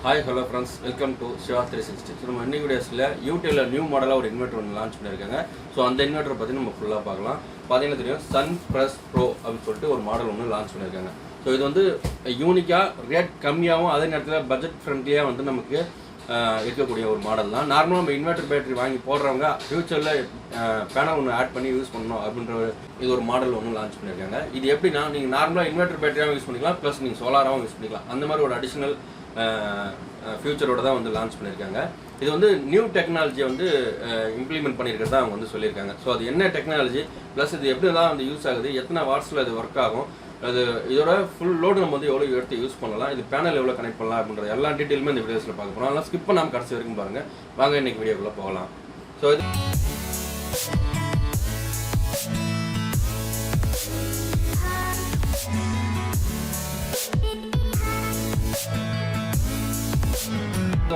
Hi hello friends, welcome to S.Ckt. So நம்ம இன்னைக்கு வீடியோஸில் UTL நியூ மாடலாக ஒரு இன்வெர்ட்டர் ஒன்று லான்ச் பண்ணியிருக்காங்க. ஸோ அந்த இன்வெர்ட்டரை பற்றி நம்ம ஃபுல்லாக பார்க்கலாம். பார்த்தீங்கன்னா தெரியும், சன் ப்ளஸ் ப்ரோ அப்படின்னு சொல்லிட்டு ஒரு மாடல் ஒன்று லான்ச் பண்ணியிருக்காங்க. ஸோ இது வந்து யூனிக்காக ரேட் கம்மியாகவும் அதே நேரத்தில் பட்ஜெட் ஃப்ரெண்ட்லியாக வந்து நமக்கு இருக்கக்கூடிய ஒரு மாடல் தான். நார்மலாக நம்ம இன்வெர்ட்டர் பேட்டரி வாங்கி போடுறவங்க ஃப்யூச்சரில் பேனல் ஒன்று ஆட் பண்ணி யூஸ் பண்ணணும் அப்படின்ற இது ஒரு மாடல் ஒன்று லான்ச் பண்ணியிருக்காங்க. இது எப்படின்னா, நீங்கள் நார்மலாக இன்வெர்ட்டர் பேட்டரியாகவும் யூஸ் பண்ணிக்கலாம், ப்ளஸ் நீங்கள் சோலாராகவும் யூஸ் பண்ணிக்கலாம். அந்த மாதிரி ஒரு அடிஷ்னல் ஃபியூச்சரோட தான் வந்து லான்ச் பண்ணியிருக்காங்க. இது வந்து நியூ டெக்னாலஜியை வந்து இம்ப்ளிமெண்ட் பண்ணியிருக்கிறதா அவங்க வந்து சொல்லியிருக்காங்க. ஸோ அது என்ன டெக்னாலஜி, ப்ளஸ் இது எப்படி தான் வந்து யூஸ் ஆகுது, எத்தனை வாட்ஸில் அது ஒர்க் ஆகும், அது இதோட ஃபுல் லோடு நம்ம வந்து எவ்வளோ எடுத்து யூஸ் பண்ணலாம், இது பேனல் எவ்வளோ கனெக்ட் பண்ணலாம் அப்படின்ற எல்லா டீட்டெயிலுமே இந்த வீடியோஸில் பார்க்க போகிறோம். அதெல்லாம் ஸ்கிப் பண்ணாமல் கடைசி வரைக்கும் பாருங்கள். வாங்க இன்றைக்கி வீடியோக்குள்ளே போகலாம். ஸோ இது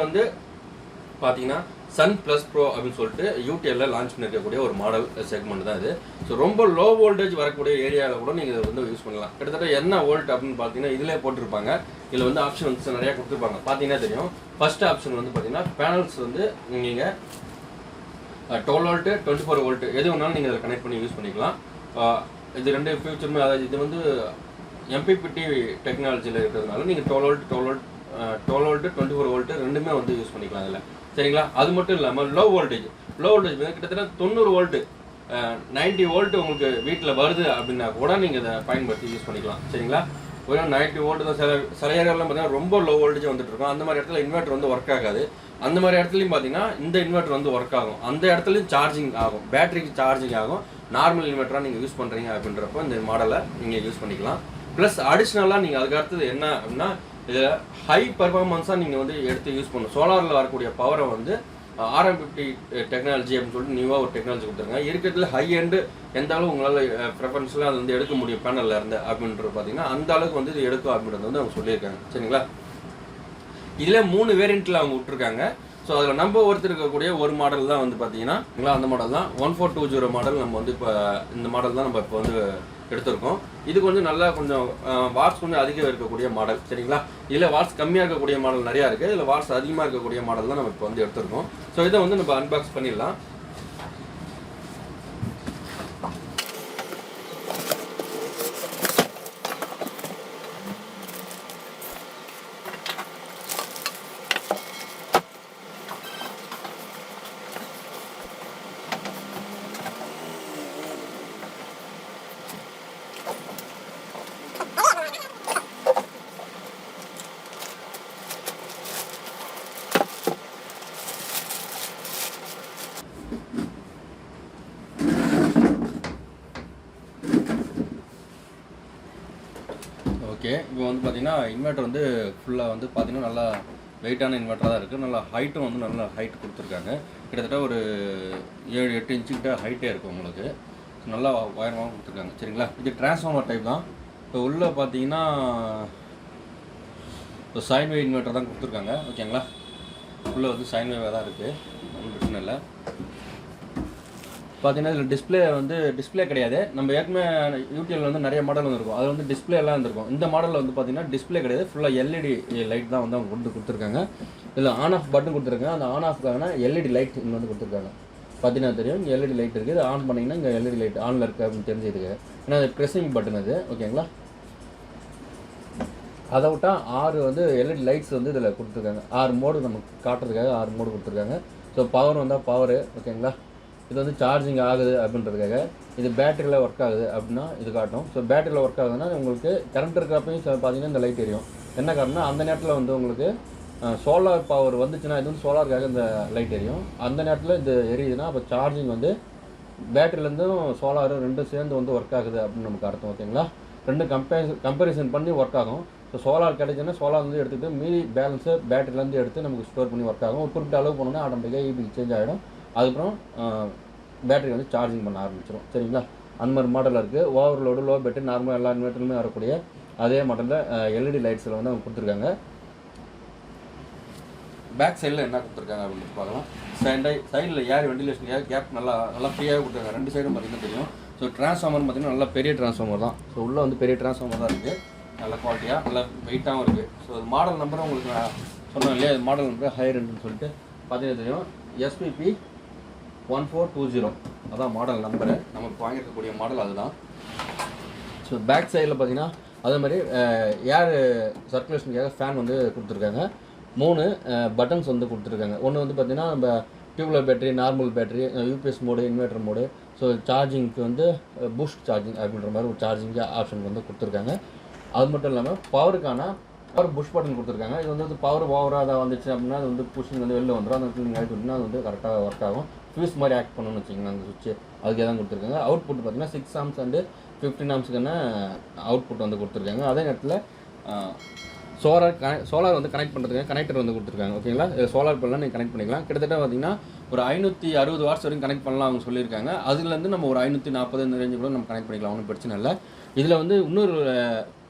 வந்து பார்த்தீங்கன்னா சன் ப்ளஸ் ப்ரோ அப்படின்னு சொல்லிட்டு UTL லான்ச் பண்ணியிருக்கக்கூடிய ஒரு மாடல் செக்மெண்ட் தான் இது. ஸோ ரொம்ப லோ வோல்டேஜ் வரக்கூடிய ஏரியாவில் கூட நீங்கள் இதை வந்து யூஸ் பண்ணலாம். கிட்டத்தட்ட என்ன வோல்ட் அப்படின்னு பார்த்தீங்கன்னா இதிலே போட்டிருப்பாங்க. இதில் வந்து ஆப்ஷன் வந்து நிறையா கொடுத்துருப்பாங்க. பார்த்தீங்கன்னா தெரியும், ஃபர்ஸ்ட் ஆப்ஷன் வந்து பார்த்தீங்கன்னா பேனல்ஸ் வந்து நீங்கள் 12 வோல்ட்டு 24 வோல்ட்டு எது வேணாலும் நீங்கள் இதில் கனெக்ட் பண்ணி யூஸ் பண்ணிக்கலாம். இது ரெண்டு ஃபியூச்சருமே, அதாவது இது வந்து mppt டெக்னாலஜியில் இருக்கிறதுனால நீங்கள் 12 வோல்ட் 24 வோல்ட்டு ரெண்டுமே வந்து யூஸ் பண்ணிக்கலாம் அதில். சரிங்களா? அது மட்டும் இல்லாமல் லோ வோல்டேஜ் கிட்டத்தட்ட 90 வோல்ட்டு 90 வோல்ட்டு உங்களுக்கு வீட்டில் வருது அப்படின்னா கூட நீங்கள் இதை பயன்படுத்தி யூஸ் பண்ணிக்கலாம். சரிங்களா? ஒரு 90 வோல்ட்டு தான். சில ஏரியாவெலாம் பார்த்தீங்கன்னா ரொம்ப லோ வோல்டேஜ் வந்துட்டு இருக்கும். அந்த மாதிரி இடத்துல இன்வெர்ட்டர் வந்து ஒர்க் ஆகாது. அந்த மாதிரி இடத்துலையும் பார்த்தீங்கன்னா இந்த இன்வெர்ட்டர் வந்து ஒர்க் ஆகும். அந்த இடத்துலையும் சார்ஜிங் ஆகும், பேட்டரிக்கு சார்ஜிங் ஆகும். நார்மல் இன்வெர்ட்டராக நீங்கள் யூஸ் பண்ணுறீங்க அப்படின்றப்போ இந்த மாடலை நீங்கள் யூஸ் பண்ணிக்கலாம். ப்ளஸ் அடிஷ்னலாக நீங்கள் அதுக்கு அடுத்தது என்ன அப்படின்னா, இதில் ஹை பர்ஃபார்மன்ஸாக நீங்கள் வந்து எடுத்து யூஸ் பண்ணணும். சோலாரில் வரக்கூடிய பவரை வந்து rMPPT டெக்னாலஜி அப்படின்னு சொல்லிட்டு நியூவாக ஒரு டெக்னாலஜி கொடுத்துருங்க. இருக்கிறதுல ஹை எண்டு எந்த அளவு உங்களால் ப்ரெஃபரன்ஸில் அது வந்து எடுக்க முடியும் பேனலில் இருந்து அப்படின்றது பார்த்தீங்கன்னா அந்த அளவுக்கு வந்து இது எடுக்கும் அப்படின்றது வந்து அவங்க சொல்லியிருக்காங்க. சரிங்களா? இதில் 3 வேரியண்ட்டில் அவங்க விட்டுருக்காங்க. ஸோ அதில் நம்ம இருக்கக்கூடிய ஒரு மாடல் தான் வந்து பார்த்தீங்கன்னா அந்த மாடல் தான் 1420 மாடல். நம்ம வந்து இப்போ இந்த மாடல் தான் நம்ம இப்போ வந்து எடுத்திருக்கோம். இது கொஞ்சம் நல்லா கொஞ்சம் வாட்ஸ் கொஞ்சம் அதிகம் இருக்கக்கூடிய மாடல். சரிங்களா? இதில் வாட்ஸ் கம்மியாக இருக்கக்கூடிய மாடல் நிறையா இருக்குது. இதில் வாட்ஸ் அதிகமாக இருக்கக்கூடிய மாடல் தான் நம்ம இப்போ வந்து எடுத்திருக்கோம். ஸோ இதை வந்து நம்ம அன்பாக்ஸ் பண்ணிடலாம். ஓகே, இப்போ வந்து பார்த்தீங்கன்னா இன்வெர்ட்டர் வந்து ஃபுல்லாக வந்து பார்த்தீங்கன்னா நல்லா வெயிட்டான இன்வெர்ட்டராக தான் இருக்குது. நல்லா ஹைட்டும் வந்து நல்லா ஹைட் கொடுத்துருக்காங்க. கிட்டத்தட்ட ஒரு 7-8 இன்ச்சுக்கிட்ட ஹைட்டே இருக்குது உங்களுக்கு. நல்லா உயரமாக கொடுத்துருக்காங்க. சரிங்களா? இது டிரான்ஸ்ஃபார்மர் டைப் தான். இப்போ உள்ளே பார்த்தீங்கன்னா இப்போ சைன் வேவ் இன்வெர்ட்டர் தான் கொடுத்துருக்காங்க. ஓகேங்களா? உள்ளே வந்து சைன் வேவாக தான் இருக்குது, ஒன்றும் பிரச்சனை இல்லை. பார்த்தீங்கன்னா இதில் டிஸ்பிளே கிடையாது. நம்ம ஏற்கனவே UTL வந்து நிறைய மாடல் வந்துருக்கும், அது வந்து டிஸ்பிளே எல்லாம் இருந்திருக்கும். இந்த மாடலில் வந்து பார்த்தீங்கன்னா டிஸ்பிளே கிடையாது, ஃபுல்லாக LED லைட் தான் வந்து அவங்க கொடுத்துருக்காங்க. இதில் ஆன் ஆஃப் பட்டன் கொடுத்துருக்காங்க. அந்த ஆன் ஆஃப்க்கான LED லைட் இங்கே வந்து கொடுத்துருக்காங்க. பார்த்தீங்கன்னா தெரியும், இங்கே LED லைட் இருக்குது. இது ஆன் பண்ணிங்கன்னா இங்கே LED லைட் ஆனில் இருக்குது அப்படின்னு தெரிஞ்சுருக்கு. ஏன்னா அது ப்ரெஸ்ஸிங் பட்டன் அது. ஓகேங்களா? அதை விட்டால் 6 வந்து LED லைட்ஸ் வந்து இதில் கொடுத்துருக்காங்க. 6 மோடு நமக்கு காட்டுறதுக்காக 6 மோடு கொடுத்துருக்காங்க. ஸோ பவர் வந்தால் பவரு. ஓகேங்களா? இது வந்து சார்ஜிங் ஆகுது அப்படின்றதுக்காக. இது பேட்டரியில் ஒர்க் ஆகுது அப்படின்னா இது காட்டும். ஸோ பேட்டரியில் ஒர்க் ஆகுதுன்னா உங்களுக்கு கரண்ட் இருக்கிறப்பையும் பார்த்தீங்கன்னா இந்த லைட் எரியும். என்ன காரணம்னா, அந்த நேரத்தில் வந்து உங்களுக்கு சோலார் பவர் வந்துச்சுன்னா இது வந்து சோலாருக்காக இந்த லைட் எரியும். அந்த நேரத்தில் இது எரியுதுன்னா அப்போ சார்ஜிங் வந்து பேட்டரியிலேருந்தும் சோலாரும் ரெண்டும் சேர்ந்து வந்து ஒர்க் ஆகுது அப்படின்னு நமக்கு அர்த்தம். ஓகேங்களா? ரெண்டும் கம்பேரிசன் பண்ணி ஒர்க் ஆகும். ஸோ சோலார் கிடைச்சுன்னா சோலார்லேருந்து எடுத்துகிட்டு மீதி பேலன்ஸை பேட்டரியிலேருந்து எடுத்து நமக்கு ஸ்டோர் பண்ணி ஒர்க் ஆகும். ஒரு குறிப்பிட்ட அளவு போனோன்னா ஆட்டோமேட்டிக்காக EB சேஞ்ச் ஆகிடும். அதுக்கப்புறம் பேட்டரி வந்து சார்ஜிங் பண்ண ஆரம்பிச்சிடும். சரிங்களா? அந்த மாதிரி மாடலில் இருக்குது. ஓவர்லோடு லோ பேட்டரி நார்மலாக எல்லா இன்வெர்ட்டருமே வரக்கூடிய அதே மாடலில் LED லைட்ஸில் வந்து அவங்க கொடுத்துருக்காங்க. பேக் சைடில் என்ன கொடுத்துருக்காங்க அப்படின்னு பார்க்கலாம். சைடில் ஏர் வெண்டிலேஷன் கேப் நல்லா ஃப்ரீயாக கொடுத்துருக்காங்க. 2 சைடும் பார்த்தீங்கன்னா தெரியும். ஸோ டிரான்ஸ்ஃபார்மர் பார்த்தீங்கன்னா நல்லா பெரிய டிரான்ஸ்ஃபார்மர் தான். ஸோ உள்ளே வந்து பெரிய டிரான்ஸ்ஃபார்மர் தான் இருக்குது. நல்ல குவாலிட்டியாக நல்ல வெயிட்டாகவும் இருக்குது. ஸோ மாடல் நம்பரும் உங்களுக்கு நான் சொன்னோம் இல்லையா, இது மாடல் நம்பர் ஹை ரெண்டுன்னு சொல்லிட்டு பார்த்தீங்கன்னா தெரியும். SPP 1420 அதான் மாடல் நம்பரு. நமக்கு வாங்கியிருக்கக்கூடிய மாடல் அதுதான். ஸோ பேக் சைடில் பார்த்தீங்கன்னா அதே மாதிரி ஏர் சர்க்குலேஷனுக்காக ஃபேன் வந்து கொடுத்துருக்காங்க. 3 பட்டன்ஸ் வந்து கொடுத்துருக்காங்க. ஒன்று வந்து பார்த்தீங்கன்னா நம்ம tubular battery, normal battery, UPS mode, inverter mode. So சார்ஜிங்க்கு வந்து பூஸ்ட் சார்ஜிங் அப்படின்ற மாதிரி ஒரு சார்ஜிங் ஆப்ஷன் வந்து கொடுத்துருக்காங்க. அது மட்டும் இல்லாமல் பவருக்கான பவர் புஷ் பட்டன் கொடுத்துருக்காங்க. இது வந்து பவர் ஓவராக தான் வந்துச்சு அப்படின்னா அது வந்து புஷிங் வந்து வெளில வந்துடும். அந்த நீங்கள் ஆகிட்டு விட்டிங்கன்னா அது வந்து கரெக்டாக ஒர்க் ஆகும். ஃபியூஸ் மாதிரி ஆக்ட் பண்ணணும்னு வச்சுக்கோங்க அந்த சுவிட்சு. அதுக்கே தான் கொடுத்துருக்காங்க. அவுட்புட் பார்த்தீங்கன்னா 6 amps அண்டு 15 amps அவுட்புட் வந்து கொடுத்துருக்காங்க. அதே நேரத்தில் சோலார் வந்து கனெக்ட் பண்ணுறதுக்கு கனெக்டர் வந்து கொடுத்துருக்காங்க. ஓகேங்களா, சோலார் பண்ணலாம் நீங்கள் கனெக்ட் பண்ணிக்கலாம். கிட்டத்தட்ட பார்த்தீங்கன்னா ஒரு 560 வாட்ஸ் வரைக்கும் கனெக்ட் பண்ணலாம் அவங்க சொல்லியிருக்காங்க. அதுலேருந்து நம்ம ஒரு 540 இந்த ரேஞ்சு கூட நம்ம கனெக்ட் பண்ணிக்கலாம், ஒன்றும் பிரச்சனை இல்லை. இதில் வந்து இன்னொரு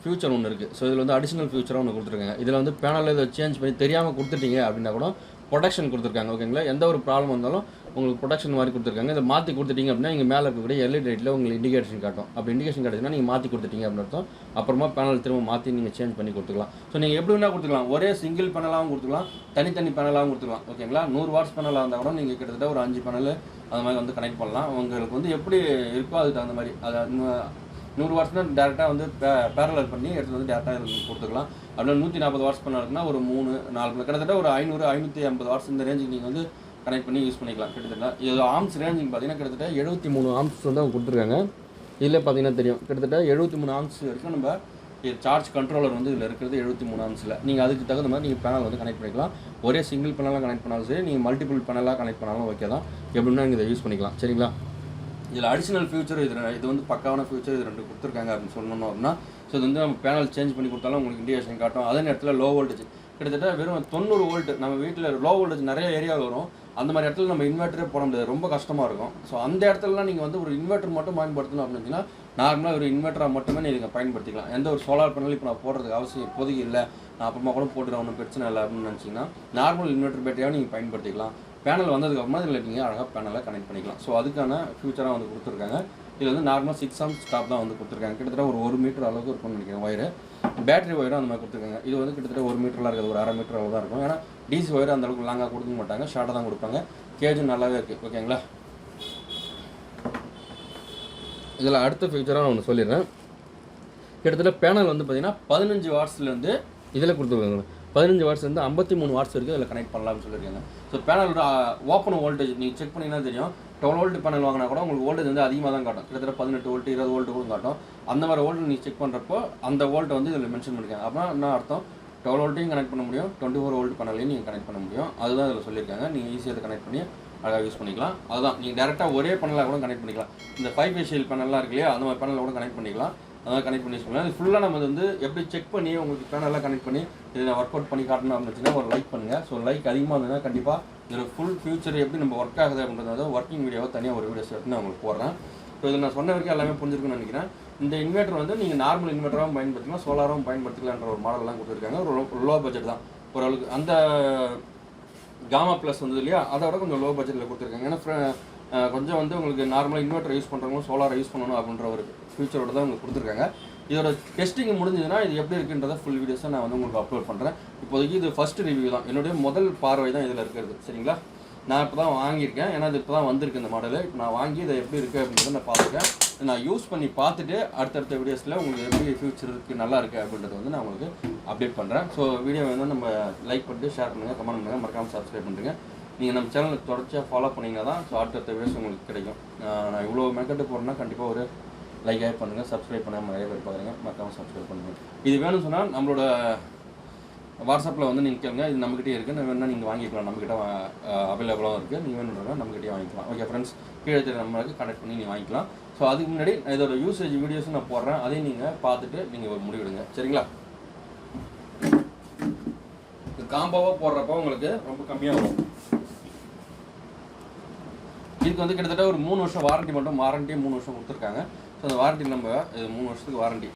ஃபியூச்சர் ஒன்று இருக்குது. ஸோ இதில் வந்து அடிஷனல் ஃபியூச்சராக ஒன்று கொடுத்துருக்காங்க. இதில் வந்து பேனலில் இதை சேஞ்ச் பண்ணி தெரியாமல் கொடுத்துட்டீங்க அப்படின்னா கூட ப்ரொடக்ஷன் கொடுத்துருக்காங்க. ஓகேங்களா, எந்த ஒரு ப்ராப்ளம் வந்தாலும் உங்களுக்கு ப்ரொடக்ஷன் மாதிரி கொடுத்துருக்காங்க. இதை மாற்றி கொடுத்துட்டீங்க அப்படின்னா இங்கே மேலே இருக்கக்கூடிய LED லைட்டில் உங்களுக்கு இண்டிகேஷன் காட்டும். அப்படி இண்டிகேஷன் காட்டுச்சுன்னா நீங்கள் மாற்றி கொடுத்துட்டீங்க அப்படின்னு அர்த்தம். அப்புறமா பேனல் திரும்ப மாற்றி நீங்கள் சேஞ்ச் பண்ணி கொடுத்துக்கலாம். ஸோ நீங்கள் எப்படி வேணால் கொடுத்துக்கலாம். ஒரே சிங்கிள் பேனலாகவும் கொடுத்துக்கலாம், தனித்தனி பேனலாகவும் கொடுத்துக்கலாம். ஓகேங்களா, 100 வாட்ஸ் பேனலாக இருந்தால் கூட நீங்கள் கிட்டத்தட்ட ஒரு 5 பேனல் அது மாதிரி வந்து கனெக்ட் பண்ணலாம். உங்களுக்கு வந்து எப்படி இருக்கோ அதுக்கு தகுந்த மாதிரி. அதை 100 வாட்ஸ்னால் டேரெக்டாக வந்து பேரலர் பண்ணி எடுத்து வந்து டேரெக்டாக கொடுத்துக்கலாம். அப்படின்னா 140 வாட்ஸ் பேனல் இருக்குன்னா ஒரு 3-4 கிட்டத்தட்ட ஒரு 500-550 வாட்ஸ் இந்த ரேஞ்சுக்கு நீங்கள் வந்து கனெக்ட் பண்ணி யூஸ் பண்ணிக்கலாம். கிட்டத்தட்ட இது ஆம்ஸ் ரேஞ்சிங் பார்த்தீங்கன்னா கிட்டத்தட்ட 73 ஆம்ஸ் வந்து அவங்க கொடுத்துருக்காங்க. இதில் பார்த்தீங்கன்னா தெரியும் கிட்டத்தட்ட 73 ஆம்ஸ் வரைக்கும் நம்ம சார்ஜ் கண்ட்ரோலர் வந்து இதில் இருக்கிறது 73 ஆம்ஸில். நீங்கள் அதுக்கு தகுந்த மாதிரி நீங்கள் பேனல் வந்து கனெக்ட் பண்ணிக்கலாம். ஒரே சிங்கிள் பேனலாக கனெக்ட் பண்ணாலும் சரி, நீங்கள் மல்டிபிள் பேனலாக கனெக்ட் பண்ணாலும் ஓகே தான். எப்படின்னா நீங்கள் இதை யூஸ் பண்ணிக்கலாம். சரிங்களா, இதில் அடிஷனல் ஃபியூச்சர் இது வந்து பக்காவான ஃபியூச்சர் இது 2 கொடுத்துருக்காங்க அப்படின்னு சொல்லணும் அப்படின்னா. ஸோ இது வந்து நம்ம பேனல் சேஞ்ச் பண்ணி கொடுத்தாலும் உங்களுக்கு இண்டிகேஷன் காட்டும். அதே நேரத்தில் லோ வோல்டேஜ் கிட்டத்தட்ட வெறும் 90 வோல்ட் நம்ம வீட்டில் லோ வோல்டேஜ் நிறைய ஏரியா வரும். அந்த மாதிரி இடத்துல நம்ம இன்வெர்ட்டரே போட முடியாது, ரொம்ப கஷ்டமாக இருக்கும். ஸோ அந்த இடத்துலலாம் நீங்கள் வந்து ஒரு இன்வெர்ட்டர் மட்டும் பயன்படுத்தணும் அப்படின்னா நார்மலாக ஒரு இன்வெர்ட்டராக மட்டுமே நீங்கள் பயன்படுத்திக்கலாம். எந்த ஒரு சோலார் பேனல் இப்போ நான் போடுறதுக்கு அவசியம் இப்போதைக்கு இல்லை, நான் அப்புறமா கூட போட்டுறேன், ஒன்றும் பிரச்சனை இல்லை அப்படின்னு நினச்சிங்கன்னா நார்மல் இன்வெர்ட்டர் பேட்டரியாக நீங்கள் பயன்படுத்திக்கலாம். பேனல் வந்ததுக்கப்புறமா இதில் நீங்கள் அழகாக பேனலை கனெக்ட் பண்ணிக்கலாம். ஸோ அதுக்கான ஃபியூச்சராக வந்து கொடுத்துருக்காங்க. இதில் வந்து நார்மலாக 6 amps ஸ்டாப் தான் வந்து கொடுத்துருக்காங்க. கிட்டத்தட்ட ஒரு 1 மீட்டர் அளவுக்கு இருக்கும்னு நினைக்கிறேன் ஒயரு. பேட்டரி ஒயரும் அந்த மாதிரி கொடுத்துருக்காங்க. இது வந்து கிட்டத்தட்ட 1 மீட்டரில் இருக்குது, ஒரு 1/2 மீட்டர் அளவு தான் இருக்கும். ஏன்னா டிசி ஒயர் அந்த அளவுக்கு லாங்காக கொடுக்க மாட்டாங்க, ஷார்ட்டாக தான் கொடுப்பாங்க. கேஜும் நல்லாவே இருக்குது. ஓகேங்களா, இதில் அடுத்த ஃபியூச்சராக நான் ஒன்று சொல்லிடுறேன். கிட்டத்தட்ட பேனல் வந்து பார்த்தீங்கன்னா 15 வாட்ஸ்லேருந்து இதில் கொடுத்துருக்காங்க. 15 வாட்ஸ் வந்து 53 வாட்ஸ் வரைக்கும் இதில் கனெக்ட் பண்ணலாம்னு சொல்லியிருக்காங்க. ஸோ பேனலோட ஓப்பன் வோல்டேஜ் நீங்கள் செக் பண்ணிங்கன்னா தெரியும். 12 வோல்ட் பேனல் வாங்கினா கூட உங்களுக்கு வோல்டேஜ் வந்து அதிகமாக தான் காட்டும். கிட்டத்தட்ட 18 வோல்ட் 20 வோல்ட் கூட காட்டும். அந்த மாதிரி வோல்ட் நீங்கள் செக் பண்ணுறப்போ அந்த வோல்ட்டை வந்து இதில் மென்ஷன் பண்ணியிருக்காங்க. அப்புறம் என்ன அர்த்தம், 12 வோல்ட்டையும் கனெக்ட் பண்ண முடியும், 24 வோல்ட் பேனலையும் நீங்கள் கனெக்ட் பண்ண முடியும். அதுதான் இதில் சொல்லியிருக்காங்க. நீங்கள் ஈஸியாக கனெக்ட் பண்ணி அழகாக யூஸ் பண்ணிக்கலாம். அதுதான் நீங்கள் டேரெக்டாக ஒரே பேனலாக கூட கனெக்ட் பண்ணிக்கலாம். இந்த 5 ஃபேஷியல் பேனல்லாம் இருக்கு இல்லையா, அந்த மாதிரி பேனலில் கூட கனெக்ட் பண்ணிக்கலாம். அதான் கனெக்ட் பண்ணி யூஸ் பண்ணலாம். இது ஃபுல்லாக நம்ம வந்து எப்படி செக் பண்ணி உங்களுக்கு பேனல்லாம் கனெக்ட் பண்ணி இதை ஒர்க் அவுட் பண்ணி காட்டணும் அப்படின்னு வச்சுன்னா ஒரு லைக் பண்ணுங்கள். ஸோ லைக் அதிகமாக இருந்ததுன்னா கண்டிப்பாக இதில் ஃபுல் ஃபியூச்சர் எப்படி நம்ம ஒர்க் ஆகுது அப்படின்றத ஒர்க்கிங் வீடியோவை தனியாக ஒரு வீடியோஸ் எடுத்து நான் உங்களுக்கு போடுறேன். ஸோ இதில் நான் சொன்ன வரைக்கும் எல்லாமே புரிஞ்சிருக்குன்னு நினைக்கிறேன். இந்த இன்வெர்ட்டர் வந்து நீங்கள் நார்மல் இன்வெர்ட்டராகவும் பயன்படுத்திக்கலாம், சோலாராகவும் பயன்படுத்திக்கலான்ற ஒரு மாடல்லாம் கொடுத்துருக்காங்க. ஒரு லோ பட்ஜெட் தான் ஓரளவுக்கு. அந்த காமா ப்ளஸ் வந்தது இல்லையா, அதை விட கொஞ்சம் லோ பட்ஜெட்டில் கொடுத்துருக்காங்க. ஏன்னா கொஞ்சம் வந்து உங்களுக்கு நார்மலாக இன்வெர்ட்டர் யூஸ் பண்ணுறவங்களும் சோலாரை யூஸ் பண்ணணும் அப்படின்ற ஒரு ஃபியூச்சரோட தான் உங்களுக்கு கொடுத்துருக்காங்க. இதோட டெஸ்டிங் முடிஞ்சதுன்னா இது எப்படி இருக்குன்றத ஃபுல் வீடியோஸை நான் வந்து உங்களுக்கு அப்லோட் பண்ணுறேன். இப்போதைக்கு இது ஃபஸ்ட் ரிவ்யூ தான், என்னுடைய முதல் பார்வை தான் இதில் இருக்கிறது. சரிங்களா, நான் இப்போ தான் வாங்கியிருக்கேன். ஏன்னா இது இப்போ தான் வந்திருக்கு இந்த மாடலு. இப்போ நான் வாங்கி இதை எப்படி இருக்குது அப்படின்றத நான் பார்த்துருக்கேன். நான் யூஸ் பண்ணி பார்த்துட்டு அடுத்தடுத்த வீடியோஸில் உங்களுக்கு எப்படி ஃபியூச்சர் இருக்குது நல்லா இருக்குது அப்படின்றத வந்து நான் உங்களுக்கு அப்டேட் பண்ணுறேன். ஸோ வீடியோ வந்து நம்ம லைக் பண்ணிட்டு ஷேர் பண்ணுங்கள், கமெண்ட் பண்ணுங்கள், மறக்காமல் சப்ஸ்கிரைப் பண்ணுறீங்க. நீங்கள் நம்ம சேனலுக்கு தொடர்ச்சியாக ஃபாலோ பண்ணிங்கன்னா தான் ஸோ அடுத்தடுத்த வீடியோஸ் உங்களுக்கு கிடைக்கும். நான் இவ்வளோ மெக்கெட்டு போகிறேன்னா கண்டிப்பாக ஒரு லைக் ஆகி பண்ணுங்கள், சப்ஸ்கிரைப் பண்ணாமல் நிறைய பேர் பார்க்குறீங்க, மறக்காமல் சப்ஸ்கிரைப் பண்ணுங்கள். இது வேணும்னு சொன்னால் நம்மளோட வாட்ஸ்அப்பில் வந்து நீங்கள் கேளுங்க, இது நம்மகிட்டே இருக்குது, வேணுன்னா நீங்கள் வாங்கிக்கலாம், நம்மகிட்ட அவைலபிளாகவும் இருக்குது, நீங்கள் வேணுன்றதா நம்மகிட்டே வாங்கிக்கலாம். ஓகே ஃப்ரெண்ட்ஸ், கீழே நம்மளுக்கு கனெக்ட் பண்ணி நீங்கள் வாங்கிக்கலாம். ஸோ அதுக்கு முன்னாடி இதோட யூசேஜ் வீடியோஸும் நான் போடுறேன், அதையும் நீங்கள் பார்த்துட்டு நீங்கள் ஒரு முடிவெடுங்க. சரிங்களா, இது காம்போவாக போடுறப்போ உங்களுக்கு ரொம்ப கம்மியாக வரும். இதுக்கு வந்து கிட்டத்தட்ட ஒரு 3 வருஷம் வாரண்டி மட்டும், வாரண்ட்டியே 3 வருஷம் கொடுத்துருக்காங்க. ஸோ அந்த வாரண்டி நம்ம 3 வருஷத்துக்கு வாரண்டி.